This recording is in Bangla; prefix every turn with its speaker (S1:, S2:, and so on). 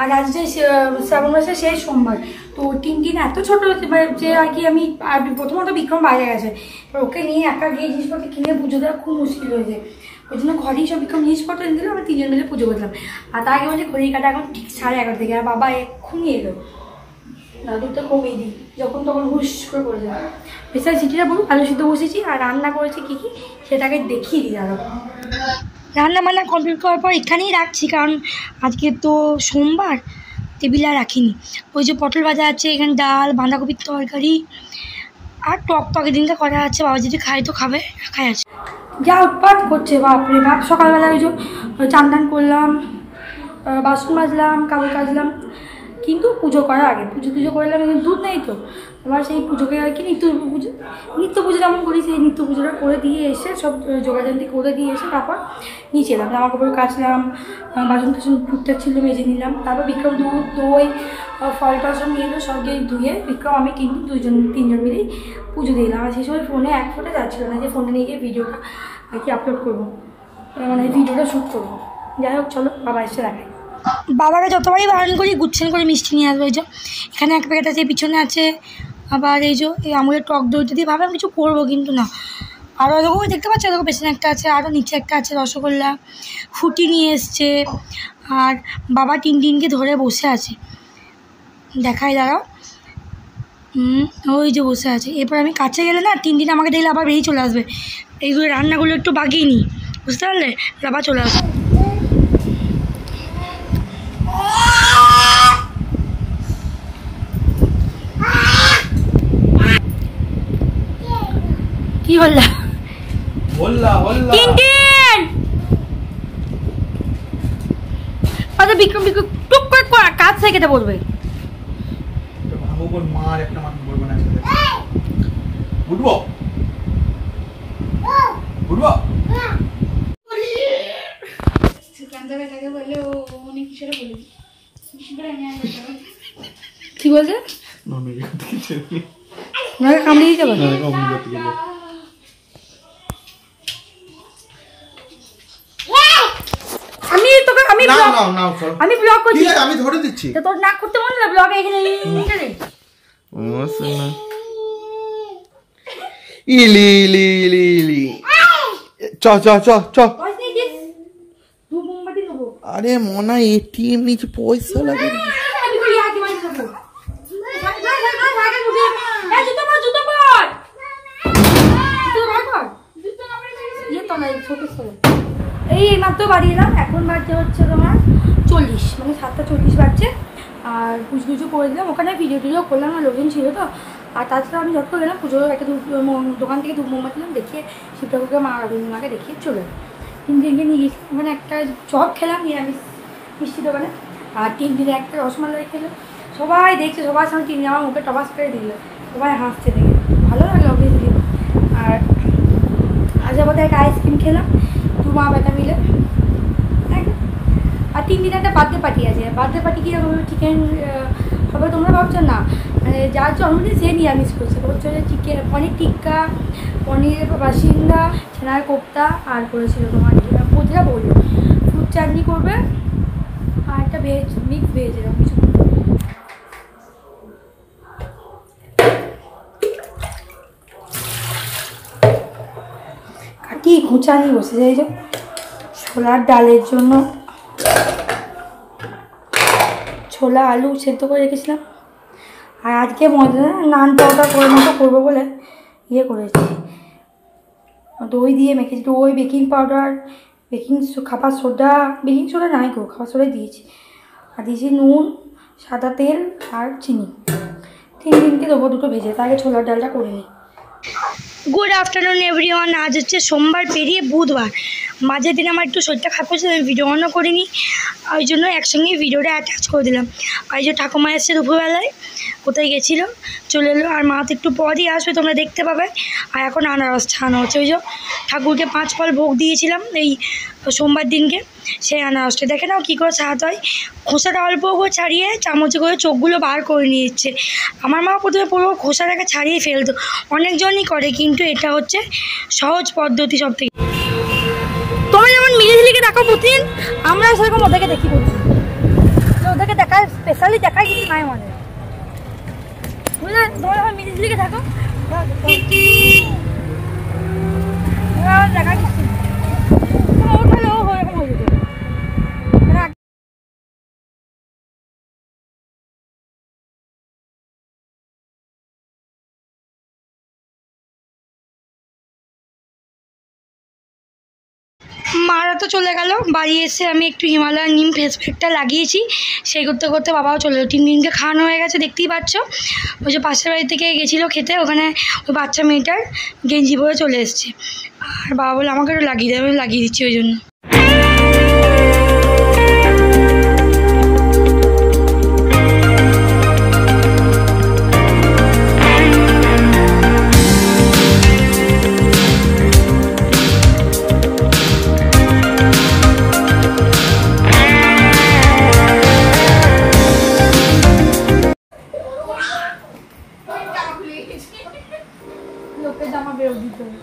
S1: আর আজ যে শ্রাবণ মাসের শেষ সোমবার, তো টিনটিন এত ছোট যে আর কি আমি প্রথমত বিক্রম বাইরে গেছে, ওকে নিয়ে একা গিয়ে জিনিসপত্র কিনে পুজো দেওয়া খুব মুশকিল হয়ে যায়। ওই জন্য ঘরেই সব বিক্রম জিনিসপত্র এনে দিল, আমরা 3 জন মিলে পুজো করলাম। আর তার আগে বলছে ঘড়ির কাটা এখন ঠিক 11:30 থেকে, আর বাবা এক্ষুনি এলো। দুধটা কমিয়ে দিই, যখন তখন হুশ করে পড়ে যাবে। প্রেসার সিটিটা বলুন, আলু সিদ্ধ বসেছি আর রান্না করেছি কী কী সেটাকে দেখিয়ে দিই। আরও রান্না বান্না কমপ্লিট করার পর এখানেই রাখছি, কারণ আজকে তো সোমবার, টেবিলে আর রাখিনি। ওই যে পটল ভাজা আছে, এখানে ডাল, বাঁধাকপির তরকারি আর টক টকের দিনটা করা আছে। বাবা যদি খায় তো খাবে, খাই আছে। যা উৎপাত করছে বাপরে বাপ। সকালবেলা ওই যে চান টান করলাম, বাসন মাজলাম, কাপড় কাচলাম, কিন্তু পুজো করার আগে পুজো করলাম। কিন্তু দুধ নেই তো, আবার সেই পুজোকে আর কি নিত্য পুজো যেমন করি সেই নিত্য পুজোটা করে দিয়ে এসে সব যোগাযান্তি করে দিয়ে এসে তারপর নিচে এলাম, জামা কাপড় কাচলাম, বাসন টাসন টুকটাক ছিল মেজে নিলাম। তারপর বিক্রম দুধ দই ফল টল সব নিয়ে এলো, সব গিয়ে ধুয়ে বিক্রম আমি কিন্তু 3 জন মিলেই পুজো দিলাম। আর সেই সময় ফোনে এক ফোঁটা যাচ্ছিলো না যে ফোনে নিয়ে গিয়ে ভিডিওটা আর কি আপলোড করবো, মানে ভিডিওটা শ্যুট করবো। যাই হোক চলো বাবা এসে দেখাই। বাবাকে যতবারই বারণ করি গুচ্ছেন করে মিষ্টি নিয়ে আসবো। এই যে এখানে এক প্যাকেট আছে, পিছনে আছে, আবার এই যে এই আমুলের টক দইটা দিয়ে ভাবলাম কিছু করবো, কিন্তু না। আরও এরকম দেখতে পাচ্ছি, এরকম পেছনে একটা আছে, আরও নিচে একটা আছে, রসগোল্লা, ফুটি নিয়ে এসছে। আর বাবা টিনটিনকে ধরে বসে আছে, দেখাই দাঁড়াও, ওই যে বসে আছে। এরপর আমি কাছে গেলে না টিনটিন আমাকে দেখলে আবার বেরিয়ে চলে আসবে। এইগুলো রান্নাগুলো একটু বাগিয়ে নিই, বুঝতে পারলে, আবার চলে আসবে। কি বললা? টিনটিন আচ্ছা বিক্রম টুক করে কাজ শেখাতে বলবে।
S2: মার একটা মাথা বলবো না, উঠবো উঠবো
S1: কি বলছে? কামড়িয়ে যাবে। আমি ব্লগ করছি,
S2: আমি ধরে দিচ্ছি।
S1: তোর নাক করতে মনে না ব্লগে এখানে
S2: ইলি ইলি ইলি ইলি চ চ চ চ। আরে মনা এটিএম নিচে পয়সা লাগে। এই মাত্র বাড়ি এলাম, এখন বাজছে হচ্ছে তোমার 40, মানে 7:40 বাজছে। আর পুজো করে দিলাম, ওখানে ভিডিও টিডিও করলাম না, লোকজন ছিল তো। আর তাছাড়া আমি যত গেলাম পুজোর একটা দোকান থেকে ধূপ মোমবাতি দিলাম, দেখিয়ে শিব ঠাকুরকে মা রবীন্দ্রনাথকে দেখিয়ে চলে এলাম। 3 দিনকে নিয়ে গেছি, মানে একটা চপ খেলাম নিরামিষ মিষ্টি দোকানে, আর 3 দিনে একটা রসমালাই খেলো। সবাই দেখছে, সবার সামনে 3 দিন আমার মুখে টপাস করে দিল, সবাই হাসছে দেখে ভালো লাগলো অবভিয়াসলি। আর আজ আবার একটা আইসক্রিম খেলাম 2 মা বেটা মিলে। আর 3 দিনে একটা বার্থডে পার্টি আছে। বার্থডে পার্টি কি চিকেন হবে তোমরা ভাবছো না, মানে যার জন্মদিন সে নিরামিষ করছে। হচ্ছে চিকেন পনির টিক্কা, পনির বাসিন্দা, ছেনার কোপ্তা, আর করেছিল তোমার পোজরা বললো ফ্রুট চাটনি করবে, আর একটা ভেজ মিক্স ভেজ এরকম কিছু। কাটি খোঁচা নিয়ে বসে যাই যে ছোলার ডালের জন্য ছোলা আলু সেদ্ধ করে রেখেছিলাম। আর আজকে মজা নান পাউডার করে মতো করবো বলে ইয়ে করেছি, দই দিয়ে মেখেছি। দই, বেকিং পাউডার, খাবার সোডা, বেকিং সোডা নাই গো, খাবার সোডাই দিয়েছি। আর দিয়েছি নুন, সাদা তেল আর চিনি। 3 দিনকে দেবো 2টো ভেজে, তার আগে ছোলার ডালটা করে নিই। Good afternoon everyone. আজ হচ্ছে সোমবার পেরিয়ে বুধবার। মাঝের দিন আমার একটু শরীরটা খারাপ হয়েছিল, আমি ভিডিও অনও করিনি, ওই জন্য একসঙ্গে ভিডিওটা অ্যাটাচ করে দিলাম। আর এই যে ঠাকুমা এসছে দুপুরবেলায়, কোথায় গেছিলো, চলে এলো। আর মা তো একটু পরই আসবে, তোমরা দেখতে পাবে। আর এখন আনারস ছাড়ানো হচ্ছে। ওই যে ঠাকুরকে 5 ফল ভোগ দিয়েছিলাম এই সোমবার দিনকে, সেই আনারসটা দেখে নাও কী করে ছাড়াতে হয়। খোসাটা অল্প করে ছাড়িয়ে চামচে করে চোখগুলো বার করে নিচ্ছে। আমার মা প্রথমে পুরো খোসাটাকে ছাড়িয়ে ফেলতো, অনেকজনই করে, কিন্তু এটা হচ্ছে সহজ পদ্ধতি সব থেকে। তোমরা যেমন মিলিঝিলিকে দেখো প্রতিদিন, আমরা সেরকম ওদেরকে দেখি প্রতিদিন। তোমাদেরকে দেখায় স্পেশালি দেখায় কিছু নাই আমাদের, বুঝলে? তোমরা সবাই মিলিঝুলিকে থাকো, দেখা কিছু ওঠালে ও এরকম হয়ে যেত। মারা তো চলে গেল, বাড়ি এসে আমি একটু হিমালয়ার নিম ফেস প্যাকটা লাগিয়েছি, সেই করতে করতে বাবাও চলে গেলো। টিনটিনকে খাওয়ানো হয়ে গেছে, দেখতেই পাচ্ছ। ওই যে পাশের বাড়ি থেকে গেছিলো খেতে, ওখানে ওই বাচ্চা মেয়েটার গেঞ্জি পরে চলে এসছে, আর বাবা বলে আমাকে একটু লাগিয়ে দেবে, আমি লাগিয়ে দিচ্ছি ওই জন্য। লোকের জামা বেরো দিতে হবে।